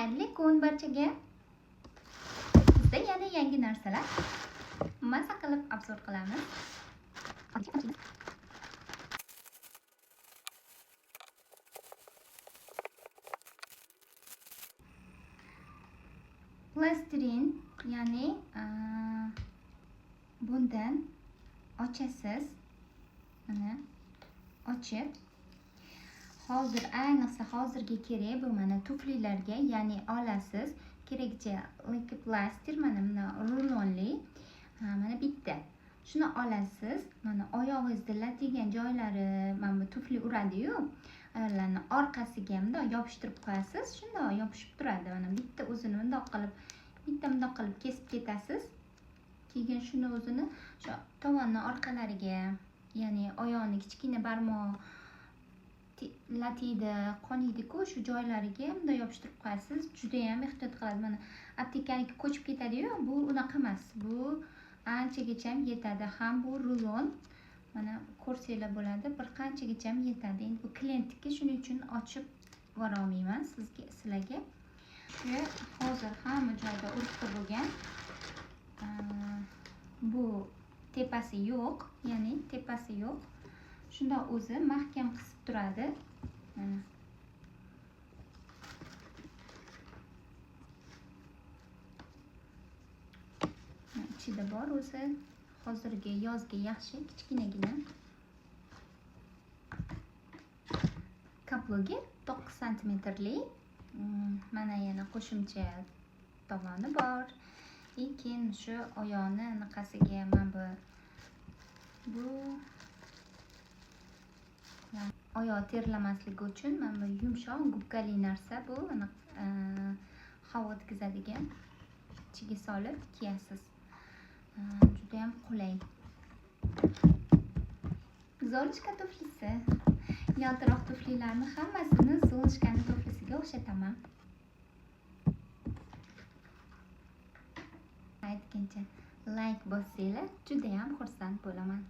Xayrli kun barchaga. Bizda yana yangi narsalar maza qilib obzor qilamiz. Plastirin, ya'ni bundan ochasiz. Mana ochib, hozir ayniqsa hozirga kerak bu mana tuflilarga, ya'ni olasiz. Kerakcha plastir mana rulonli. Mana bitta. Shuni olasiz. Mana oyog'ingizda latigan joylari mana bu tufli uradi-yu. Ayollarning orqasiga bundoq yopishtirib qo'yasiz. Shundoq yopishib turadi. Mana bitta o'zini bundoq qilib kesib ketasiz. Keyin shuni o'zini shu tovonning orqalariga, ya'ni oyoqning kichkina barmoq latida qoniydi-ku, shu joylariga bunday yopishtirib qo'yasiz. Juda ham ehtiyot qiladi. Mana aptekaniki ko'chib ketadi-yu, bu unaqa emas. Bu anchagacha yetadi. Ham bu rulon. Mana ko'rsanglar bo'ladi, bir qanchagacha yetadi. Endi bu klientniki, shuning uchun ochib bora olmayman sizlarga. Hozir hamma joyda urib bo'lgan. Bu tepasi yo'q, ya'ni tepasi yo'q. Shunda o'zi mahkam qisib turadi. Mana ichida bor o'zi. Hozirgi yozga yaxshi kichkinagina. Kaplogi 9 santimetrli. Mana yana qo'shimcha tovoni bor. Lekin shu oyoqni anaqasiga mana bu oyoq terlamasligi uchun mana bu yumshoq gubkali narsa bu. Havo o'tkazadigan. Ichiga solib kiyasiz. Juda ham qulay. Zolishka tuflisi. Yaltiroq tuflilarni hammasini Zolishkaning tuflisiga o'xshataman. Aytgancha like bossanglar juda ham xursand bo'laman.